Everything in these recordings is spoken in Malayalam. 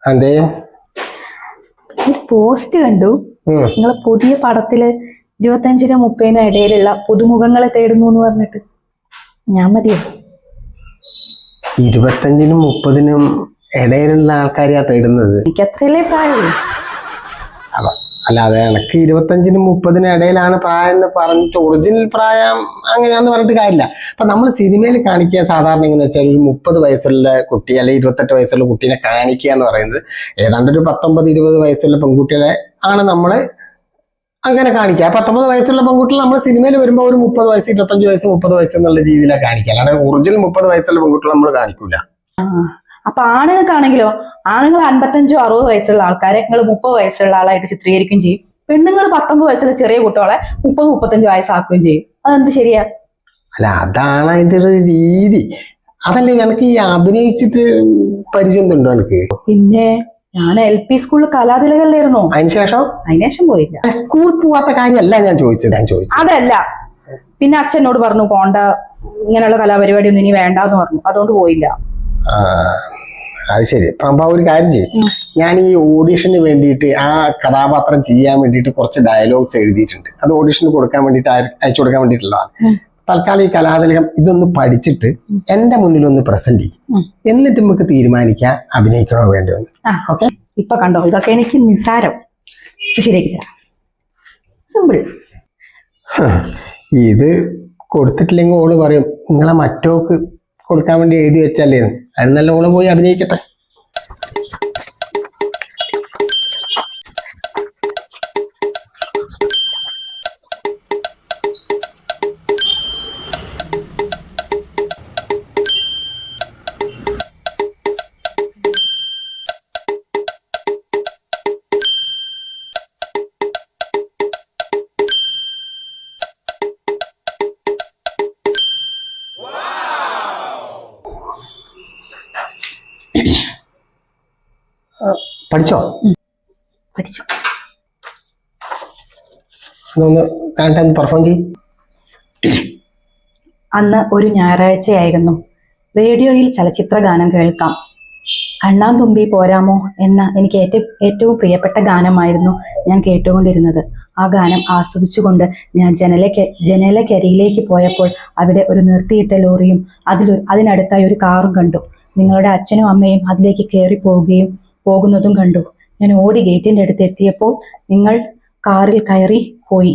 അതെ, പോസ്റ്റ് കണ്ടു. നിങ്ങളെ പുതിയ പടത്തില് 25-നും 30-നും ഇടയിലുള്ള പുതുമുഖങ്ങളെ തേടുന്നു എന്ന് പറഞ്ഞിട്ട്. ഞാൻ മതിയോ? 25-നും 30-നും ഇടയിലുള്ള ആൾക്കാരെയാ തേടുന്നത്? എനിക്ക് അത്രയല്ലേ പ്രായമുള്ളൂ. അല്ലാതെ എനക്ക് 25-നും 30-നും ഇടയിലാണ് പ്രായം എന്ന് പറഞ്ഞിട്ട് ഒറിജിനൽ പ്രായം അങ്ങനെയാന്ന് പറഞ്ഞിട്ട് കാര്യമില്ല. അപ്പൊ നമ്മൾ സിനിമയിൽ കാണിക്കുക സാധാരണ എങ്ങനെ വെച്ചാൽ ഒരു 30 വയസ്സുള്ള കുട്ടി അല്ലെങ്കിൽ 28 വയസ്സുള്ള കുട്ടീനെ കാണിക്കുക എന്ന് പറയുന്നത് ഏതാണ്ട് ഒരു 19-20 വയസ്സുള്ള പെൺകുട്ടികളെ ആണ് നമ്മള് അങ്ങനെ കാണിക്കുക. 19 വയസ്സുള്ള പെൺകുട്ടികൾ നമ്മൾ സിനിമയിൽ വരുമ്പോൾ ഒരു 30 വയസ്സ് 25 വയസ്സ് 30 വയസ്സ് എന്നുള്ള രീതിയിലാണ് കാണിക്കുക. അല്ലാതെ ഒറിജിനൽ 30 വയസ്സുള്ള പെൺകുട്ടികൾ നമ്മൾ കാണിക്കൂല. അപ്പൊ ആണുങ്ങൾക്കാണെങ്കിലോ, ആണുങ്ങൾ 55-60 വയസ്സുള്ള ആൾക്കാരെ നിങ്ങൾ 30 വയസ്സുള്ള ആളായിട്ട് ചിത്രീകരിക്കുകയും ചെയ്യും. പെണ്ണുങ്ങൾ 19 വയസ്സുള്ള ചെറിയ കുട്ടികളെ 30-35 വയസ്സാക്കുകയും ചെയ്യും. അതെന്ത് ശരിയാ? അല്ല, അതാണ് അതിന്റെ ഒരു രീതി. അതല്ലേ എനിക്ക് ഈ അഭിനയിച്ചിട്ട് പരിചയം ഉണ്ടോ എനിക്ക്? പിന്നെ ഞാൻ LP സ്കൂളിൽ കലാതിലകല്ലായിരുന്നോ? അതിനുശേഷം പോയില്ല. സ്കൂൾ പോവാത്ത കാര്യമല്ല ഞാൻ ചോദിച്ചത്. അതല്ല, പിന്നെ അച്ഛനോട് പറഞ്ഞു പോണ്ട, ഇങ്ങനെയുള്ള കലാപരിപാടി ഒന്നും ഇനി വേണ്ടെന്ന് പറഞ്ഞു. അതുകൊണ്ട് പോയില്ല. അത് ശരി. അപ്പൊ ഒരു കാര്യം ചെയ്യും, ഞാൻ ഈ ഓഡിഷന് വേണ്ടിയിട്ട് ആ കഥാപാത്രം ചെയ്യാൻ വേണ്ടിയിട്ട് കുറച്ച് ഡയലോഗ്സ് എഴുതിയിട്ടുണ്ട്. അത് ഓഡിഷന് കൊടുക്കാൻ വേണ്ടിയിട്ട് അയച്ചു കൊടുക്കാൻ വേണ്ടിയിട്ടുള്ളതാണ്. തൽക്കാലം ഈ കലാതിലകം ഇതൊന്ന് പഠിച്ചിട്ട് എന്റെ മുന്നിൽ ഒന്ന് പ്രസന്റ് ചെയ്യും. എന്നിട്ട് നമുക്ക് തീരുമാനിക്കാം അഭിനയിക്കണോ വേണ്ടോ. ഓക്കെ? ഇപ്പൊ കണ്ടോ, ഇതൊക്കെ എനിക്ക് നിസ്സാരം. ശരിയാക്കില്ല, സിമ്പിൾ. ഇത് കൊടുത്തിട്ടില്ലെങ്കിൽ ഓള് പറയും നിങ്ങളെ മറ്റോക്ക് കൊടുക്കാൻ വേണ്ടി എഴുതി വെച്ചല്ലേ. അത് നല്ല ഓള് പോയി അഭിനയിക്കട്ടെ. പഠിച്ചോ? പഠിച്ചു. അതൊന്ന് കാണട്ടെ, ഒന്ന് പെർഫോം ചെയ്യും. അന്ന് ഒരു ഞായറാഴ്ചയായിരുന്നു. റേഡിയോയിൽ ചലച്ചിത്ര ഗാനം കേൾക്കാം. കണ്ണാന്തുമ്പി പോരാമോ എന്ന എനിക്ക് ഏറ്റവും പ്രിയപ്പെട്ട ഗാനമായിരുന്നു ഞാൻ കേട്ടുകൊണ്ടിരുന്നത്. ആ ഗാനം ആസ്വദിച്ചുകൊണ്ട് ഞാൻ ജനലക്കരിയിലേക്ക് പോയപ്പോൾ അവിടെ ഒരു നിർത്തിയിട്ട ലോറിയും അതിനടുത്തായി ഒരു കാറും കണ്ടു. നിങ്ങളുടെ അച്ഛനും അമ്മയും അതിലേക്ക് കയറി പോകുന്നതും കണ്ടു. ഞാൻ ഓടി ഗേറ്റിന്റെ അടുത്ത് എത്തിയപ്പോൾ നിങ്ങൾ കാറിൽ കയറി പോയി.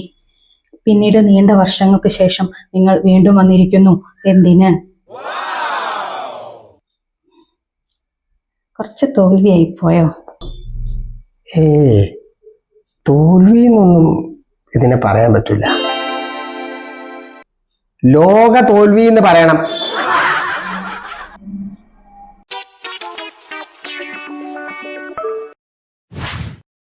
പിന്നീട് നീണ്ട വർഷങ്ങൾക്ക് ശേഷം നിങ്ങൾ വീണ്ടും വന്നിരിക്കുന്നു. എന്തിന്? കുറച്ച് തോൽവിയായി പോയോ? തോൽവി എന്നൊന്നും ഇതിനെ പറയാൻ പറ്റില്ല. ലോക തോൽവി എന്ന് പറയണം.